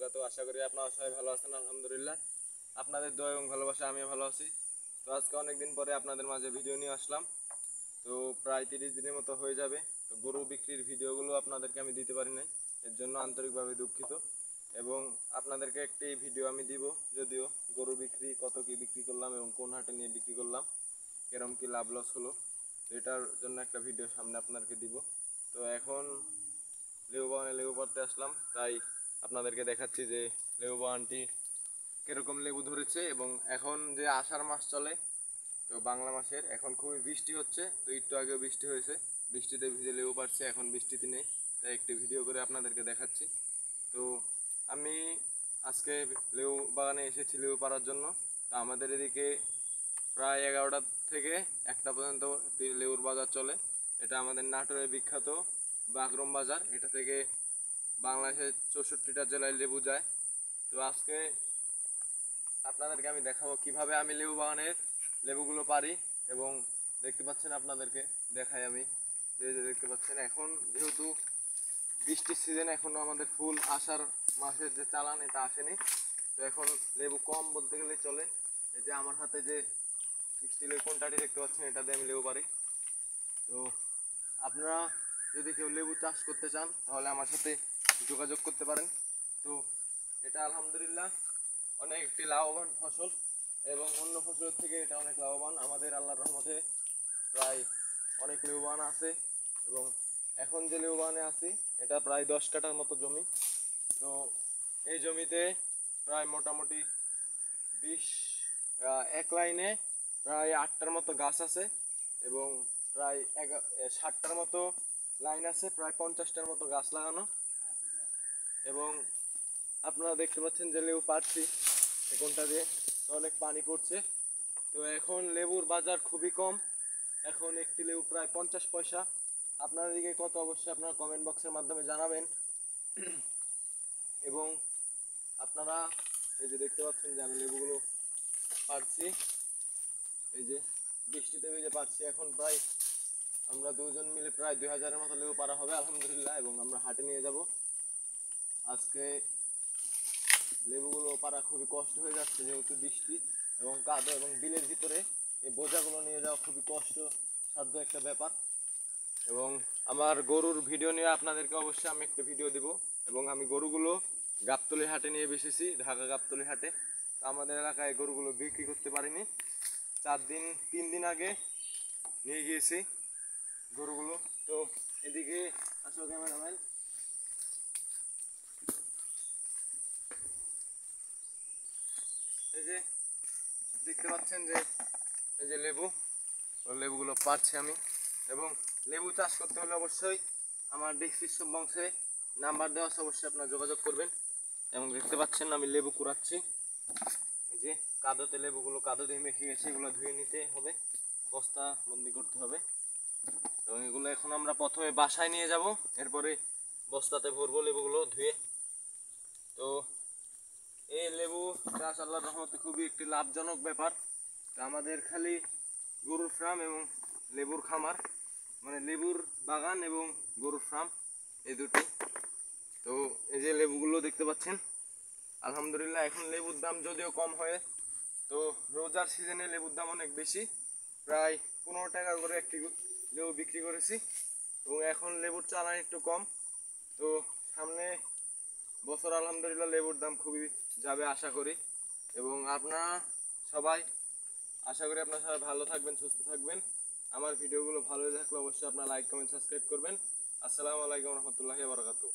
বারাকাতুহু। আশা করি আপনারা সবাই ভালো আছেন। আলহামদুলিল্লাহ, আপনাদের দোয়া এবং ভালোবাসা আমিও ভালো আছি। তো আজকে অনেকদিন পরে আপনাদের মাঝে ভিডিও নিয়ে আসলাম। তো প্রায় 30 দিনের মতো হয়ে যাবে। তো গরু বিক্রির ভিডিওগুলো আপনাদেরকে আমি দিতে পারি নাই, এর জন্য আন্তরিকভাবে দুঃখিত। এবং আপনাদেরকে একটি ভিডিও আমি দিব, যদিও গরু বিক্রি কত কি বিক্রি করলাম এবং কোন হাটে নিয়ে বিক্রি করলাম, কেরম কি লাভ লস হলো, এটার জন্য একটা ভিডিও সামনে আপনাদেরকে দিব। তো এখন লেবু বাগানে লেবু পাড়তে আসলাম, তাই আপনাদেরকে দেখাচ্ছি যে লেবু বাগানটি কীরকম লেবু ধরেছে। এবং এখন যে আষাঢ় মাস চলে, তো বাংলা মাসের এখন খুবই বৃষ্টি হচ্ছে। তো একটু আগেও বৃষ্টি হয়েছে, বৃষ্টিতে ভিজে লেবু পাড়ছে, এখন বৃষ্টিতে নেই, তাই একটি ভিডিও করে আপনাদেরকে দেখাচ্ছি। তো আমি আজকে লেবু বাগানে এসেছি লেবু পাড়ার জন্য। তো আমাদের এদিকে প্রায় 11টা থেকে 1টা পর্যন্ত লেবুর বাজার চলে। এটা আমাদের নাটোরের বিখ্যাত বাগরম বাজার। এটা থেকে বাংলাদেশের 64টা জেলায় লেবু যায়। তো আজকে আপনাদেরকে আমি দেখাবো কিভাবে আমি লেবু বাগানের লেবুগুলো পারি। এবং দেখতে পাচ্ছেন, আপনাদেরকে দেখাই আমি, যে দেখতে পাচ্ছেন এখন যেহেতু বৃষ্টির সিজন, এখনও আমাদের ফুল আষাঢ় মাসের যে চালান এটা আসেনি। তো এখন লেবু কম বলতে গেলে চলে। এই যে আমার হাতে যে স্টিলের কোনটাটি দেখতে পাচ্ছেন, এটা দিয়ে আমি লেবু পারি। তো আপনারা যদি কেউ লেবু চাষ করতে চান তাহলে আমার সাথে যোগাযোগ করতে পারেন। তো এটা আলহামদুলিল্লাহ অনেক একটি লাভবান ফসল, এবং অন্য ফসলের থেকে এটা অনেক লাভবান। আমাদের আল্লাহর রহমতে প্রায় অনেক লেবু বাগান আছে, এবং এখন যে লেবু বাগানে আছি এটা প্রায় 10 কাঠার মতো জমি। তো এই জমিতে প্রায় মোটামুটি এক লাইনে প্রায় 8টার মতো গাছ আছে, এবং প্রায় 60টার মতো লাইন আছে, প্রায় 50টার মতো গাছ লাগানো। এবং আপনারা দেখতে পাচ্ছেন যে লেবু পাচ্ছি কোনটা দিয়ে, অনেক পানি পড়ছে। তো এখন লেবুর বাজার খুবই কম, এখন একটি লেবু প্রায় 50 পয়সা। আপনার দিকে কত অবশ্যই আপনারা কমেন্ট বক্সের মাধ্যমে জানাবেন। এবং আপনারা এই যে দেখতে পাচ্ছেন যে আমি লেবুগুলো পারছি, এই যে বৃষ্টিতে ভিজে পারছি। এখন প্রায় আমরা দুজন মিলে প্রায় 2000-এর মতো লেবু পারা হবে আলহামদুলিল্লাহ, এবং আমরা হাটে নিয়ে যাব। আজকে লেবুগুলো পারা খুবই কষ্ট হয়ে যাচ্ছে, যেহেতু বৃষ্টি এবং কাদো, এবং বিলের ভিতরে এই বোঝাগুলো নিয়ে যাওয়া খুবই কষ্টসাধ্য একটা ব্যাপার। এবং আমার গরুর ভিডিও নিয়ে আপনাদেরকে অবশ্যই আমি একটা ভিডিও দিব। এবং আমি গরুগুলো গাবতলী হাটে নিয়ে বেসেছি, ঢাকা গাবতলী হাটে। তো আমাদের এলাকায় গরুগুলো বিক্রি করতে পারিনি, 3 দিন আগে নিয়ে গিয়েছি গরুগুলো। তো এদিকে আসো ক্যামেরাম্যান, এই যে দেখতে পাচ্ছেন যে এই যে লেবুগুলো পাচ্ছি আমি। এবং লেবু চাষ করতে হলে অবশ্যই আমার ডেসক্রিপশন বক্সে নাম্বার দেওয়া আছে, অবশ্যই আপনারা যোগাযোগ করবেন। এবং দেখতে পাচ্ছেন আমি লেবু কুড়াচ্ছি, এই যে কাদোতে লেবুগুলো কাদো দিয়ে মেখে গেছে, এগুলো ধুয়ে নিতে হবে, বস্তা বন্দি করতে হবে। এবং এগুলো এখন আমরা প্রথমে বাসায় নিয়ে যাব, এরপরে বস্তাতে ভরবো লেবুগুলো ধুয়ে। তো এই লেবু চাষ আল্লাহর রহমতে খুবই একটি লাভজনক ব্যাপার। তো আমাদের খালি গরুর ফার্ম এবং লেবুর খামার, মানে লেবুর বাগান এবং গরুর ফার্ম, এই দুটি। তো এই যে লেবুগুলো দেখতে পাচ্ছেন আলহামদুলিল্লাহ, এখন লেবুর দাম যদিও কম হয়, তো রোজার সিজনে লেবুর দাম অনেক বেশি, প্রায় 15 টাকা করে একটি লেবু বিক্রি করেছি। এবং এখন লেবুর চালান একটু কম। তো সামনে বছর আলহামদুলিল্লাহ লেবুর দাম খুবই যাবে আশা করি। এবং আপনারা সবাই, আশা করি আপনারা সবাই ভালো থাকবেন, সুস্থ থাকবেন। আমার ভিডিওগুলো ভালো লাগলে অবশ্যই আপনারা লাইক কমেন্ট সাবস্ক্রাইব করবেন। আসসালামু আলাইকুম রহমতুল্লাহি ওয়া বারাকাতুহু।